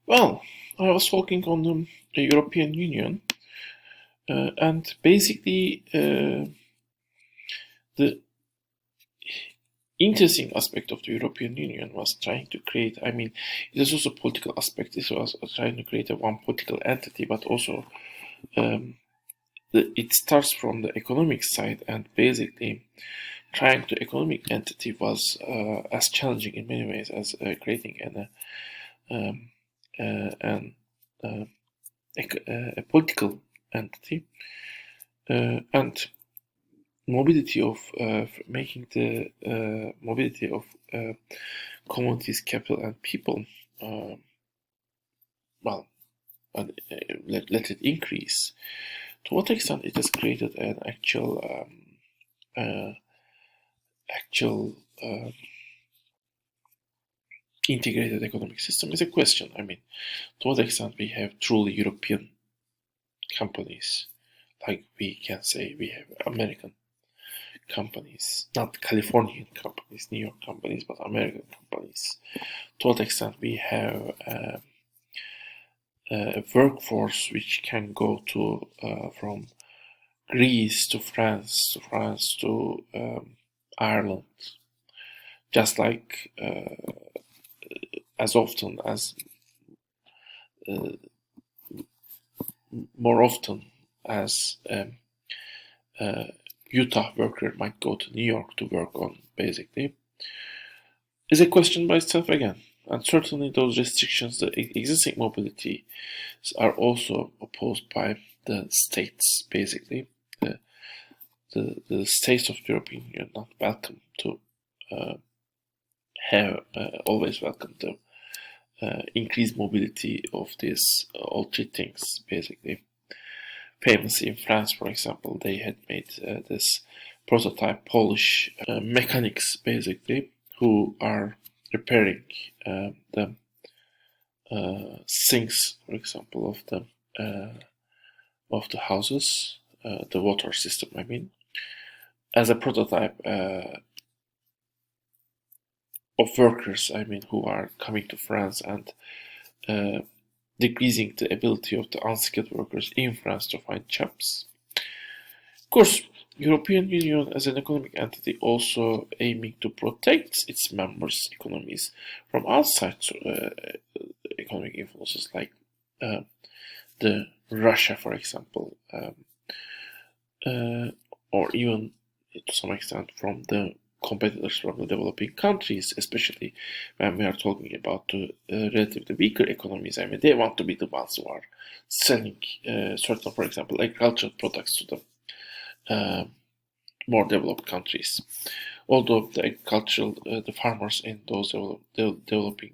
Well, I was working on the European Union, and basically the interesting aspect of the European Union was trying to create. I mean, it is also a political aspect. It was trying to create a one political entity, but also um, it starts from the economic side, and basically trying to economic entity was as challenging in many ways as creating um, an a political entity, and mobility of making the mobility of commodities, capital, and people, uh, well, let it increase. To what extent it has created an uh, actual integrated economic system is a question. I mean, to what extent we have truly European companies, like we can say we have American companies, not Californian companies, New York companies, but American companies. To what extent we have a workforce which can go to from Greece to France to Ireland, just like as often as more often as Utah worker might go to New York to work on, basically, is a question by itself again. And certainly those restrictions, the existing mobility, are also opposed by the states, basically. The states of the European Union not welcome to have always welcome to increase mobility of these all three things, basically. Famously in France, for example, they had made this prototype Polish mechanics, basically, who are repairing the sinks, for example, of the houses, the water system. I mean, as a prototype of workers. I mean, who are coming to France and uh, decreasing the ability of the unskilled workers in France to find jobs. Of course, European Union as an economic entity also aiming to protect its members' economies from outside economic influences like uh, the Russia, for example, or even to some extent from the competitors from the developing countries, especially when we are talking about the relatively weaker economies. I mean, they want to be the ones who are selling certain, for example, agricultural products to the more developed countries. Although the agricultural, the farmers in those developed,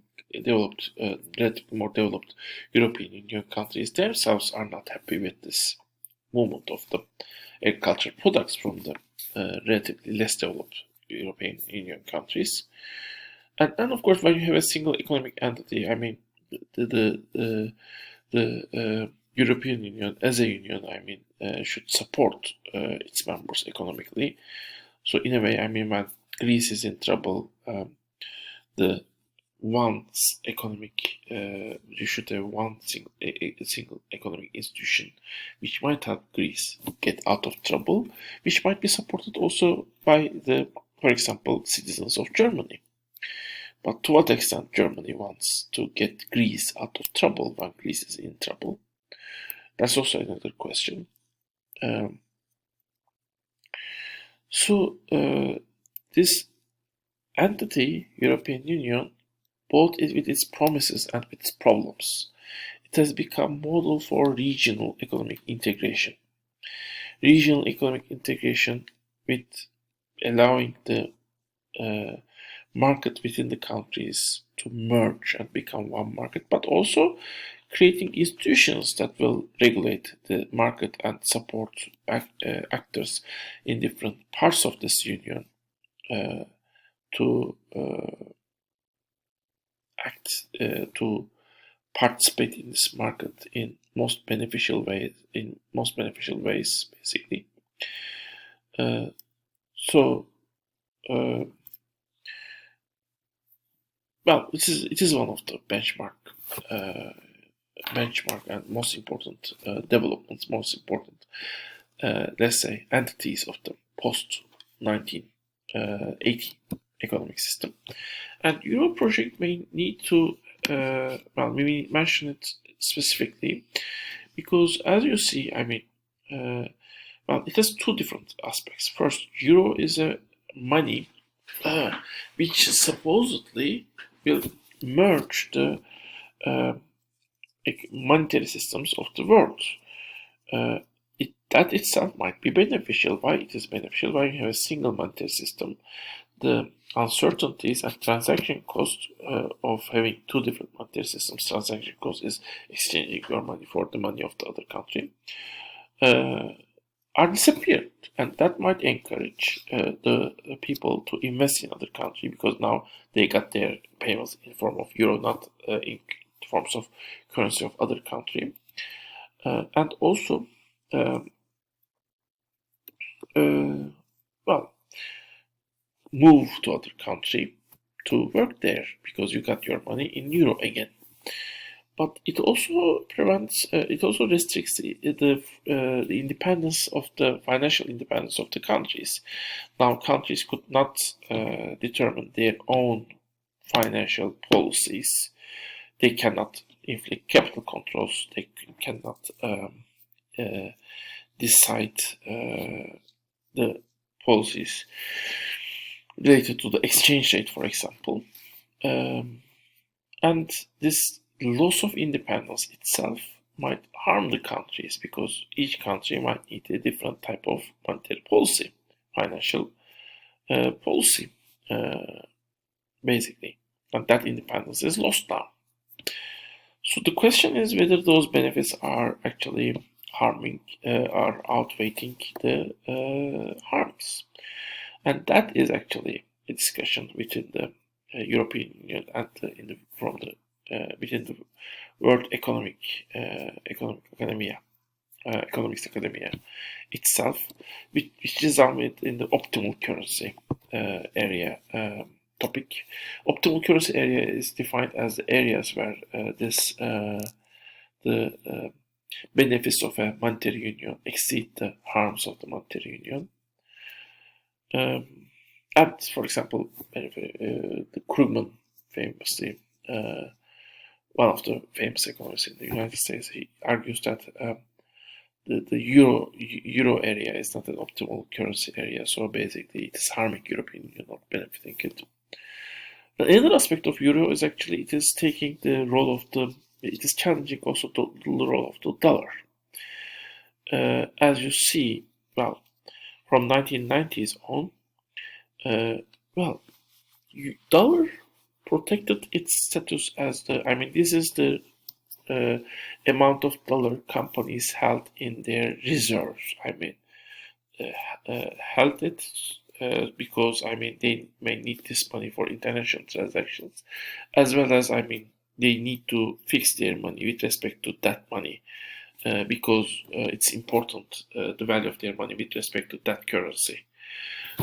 relatively more developed European Union countries themselves are not happy with this movement of the agricultural products from the relatively less developed European Union countries. And of course, when you have a single economic entity, I mean, the European Union as a union, I mean, should support its members economically. So in a way, I mean, when Greece is in trouble, the one's economic, you should have one single economic institution which might help Greece get out of trouble, which might be supported also by the, for example, citizens of Germany. But to what extent Germany wants to get Greece out of trouble when Greece is in trouble? That's also another question. Um, so this entity, European Union, both with its promises and with its problems, it has become model for regional economic integration. Regional economic integration with allowing the uh, market within the countries to merge and become one market, but also creating institutions that will regulate the market and support actors in different parts of this union uh, to act to participate in this market in most beneficial ways, basically. Uh, so uh, well, it is one of the benchmark benchmark and most important developments, most important, let's say, entities of the post 1980 economic system. And Euro project may need to, we mention it specifically because, as you see, it has two different aspects. First, Euro is a money which supposedly will merge the monetary systems of the world. That itself might be beneficial. Why it is beneficial? Why you have a single monetary system? The uncertainties and transaction cost of having two different monetary systems. Transaction cost is exchanging your money for the money of the other country. Are disappeared, and that might encourage the people to invest in other country because now they got their payments in form of euro, not in forms of currency of other country, and also move to other country to work there because you got your money in euro again. But it also prevents, it also restricts the independence of the financial independence of the countries. Now, countries could not determine their own financial policies. They cannot inflict capital controls. They cannot decide the policies related to the exchange rate, for example. And this loss of independence itself might harm the countries because each country might need a different type of monetary policy, financial policy, basically. And that independence is lost now. So the question is whether those benefits are actually harming, are outweighing the harms. And that is actually a discussion within the European Union and within the World Economics Academia itself, which is in the optimal currency area topic. Optimal currency area is defined as the areas where the benefits of a monetary union exceed the harms of the monetary union. And, for example, the Krugman famously, one of the famous economists in the United States, he argues that the euro area is not an optimal currency area, so basically it is harming European Union, not benefiting it. Another aspect of euro is actually it is taking the role of it is challenging also the role of the dollar. As you see, from 1990s on, dollar protected its status as this is the amount of dollar companies held in their reserves. Held it because they may need this money for international transactions, as well as they need to fix their money with respect to that money because it's important, the value of their money with respect to that currency.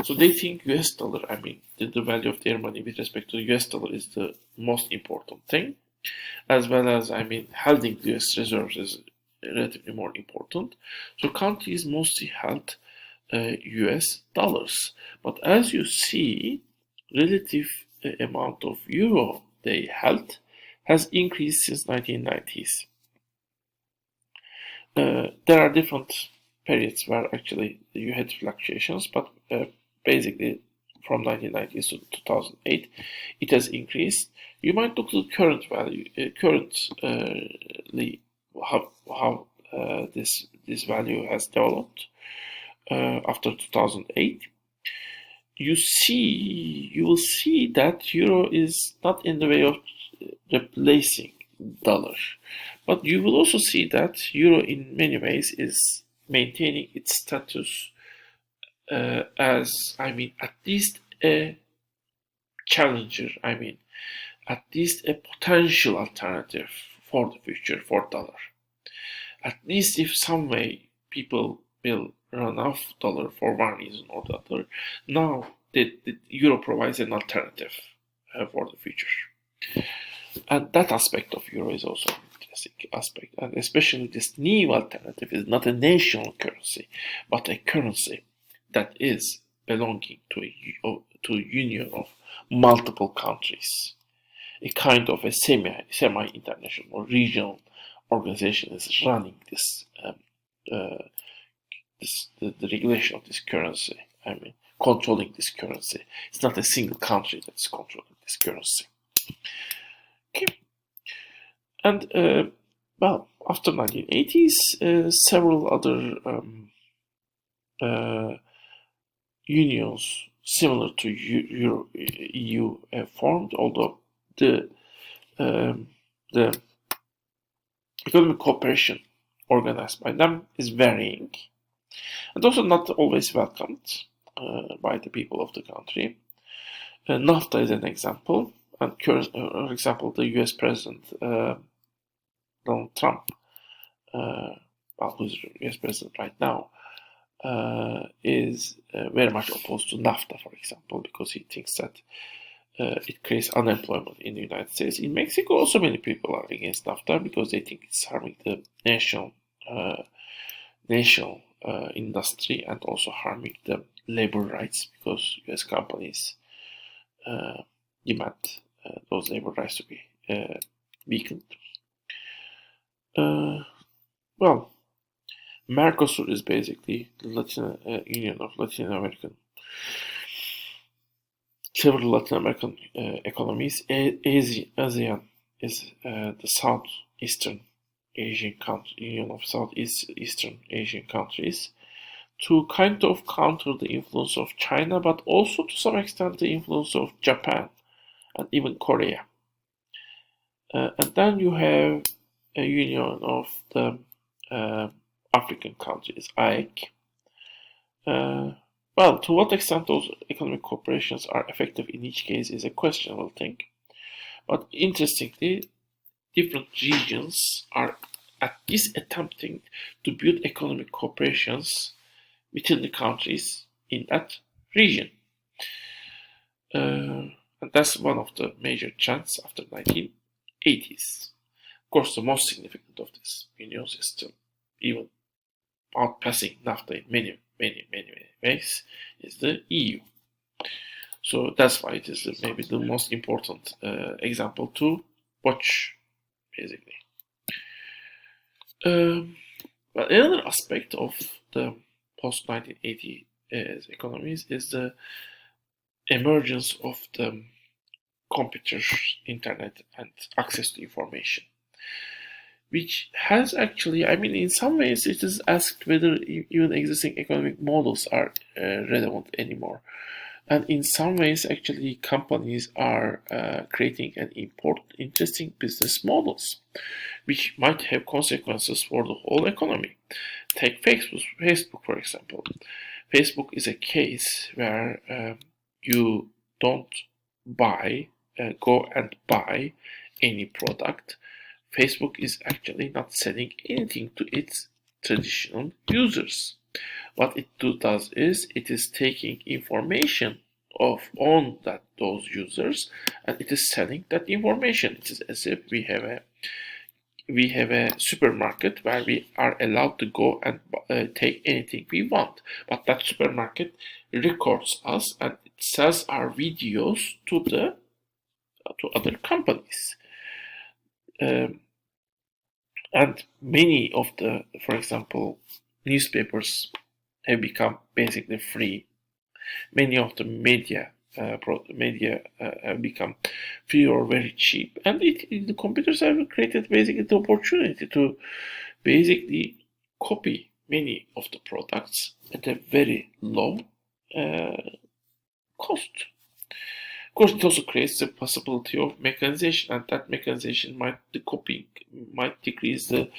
So they think US dollar, the value of their money with respect to US dollar is the most important thing, as well as, holding US reserves is relatively more important. So countries mostly held US dollars. But as you see, relative amount of euro they held has increased since 1990s. There are different periods where actually you had fluctuations, but basically from 1990s to 2008, it has increased. You might look at the current value, currently how this value has developed after 2008. You will see that euro is not in the way of replacing dollar, but you will also see that euro in many ways is maintaining its status as at least a challenger, at least a potential alternative for the future for dollar. At least if some way people will run off dollar for one reason or the other, now the euro provides an alternative for the future. And that aspect of euro is also an interesting aspect. And especially this new alternative is not a national currency, but a currency that is belonging to a union of multiple countries. A kind of a semi-international or regional organization is running the regulation of this currency. I mean, controlling this currency. It's not a single country that's controlling this currency. Okay. And well, after 1980s, several other unions similar to EU formed, although um, the economic cooperation organized by them is varying and also not always welcomed by the people of the country. NAFTA is an example, and for example, the US President Donald Trump, who's US President right now, is very much opposed to NAFTA, for example, because he thinks that it creates unemployment in the United States. In Mexico, also many people are against NAFTA because they think it's harming the national industry and also harming the labor rights because U.S. companies demand those labor rights to be weakened. Well, Mercosur is basically the Union of several Latin American economies. ASEAN is the Southeastern Asian Union of Southeastern Asian countries to kind of counter the influence of China, but also to some extent the influence of Japan and even Korea. And then you have a union of the African countries, AEC. Well, to what extent those economic cooperations are effective in each case is a questionable thing. But interestingly, different regions are at least attempting to build economic cooperations within the countries in that region. And that's one of the major trends after 1980s. Of course, the most significant of this unions is still even outpassing NAFTA in many ways is the EU. So that's why it is maybe the most important example to watch, basically. But another aspect of the post-1980 economies is the emergence of the computer, internet, and access to information, which has actually, I mean, in some ways it is asked whether even existing economic models are relevant anymore. And in some ways, actually, companies are creating an interesting business models, which might have consequences for the whole economy. Take Facebook, for example. Facebook is a case where you don't go and buy any product. Facebook is actually not selling anything to its traditional users. What it does is it is taking information on those users and it is selling that information. It is as if we have a supermarket where we are allowed to go and take anything we want, but that supermarket records us and it sells our videos to other companies. And many of the, for example, newspapers have become basically free. Many of the media have become free or very cheap, and the computers have created basically the opportunity to basically copy many of the products at a very low cost. Of course, it also creates the possibility of mechanization, and that mechanization might decrease the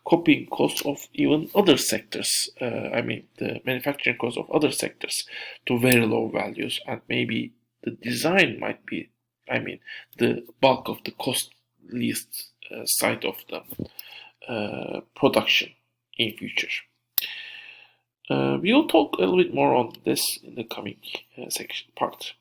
copying costs of even other sectors. The manufacturing costs of other sectors to very low values, and maybe the design might be, the bulk of the cost least side of the production in future. We will talk a little bit more on this in the coming section part.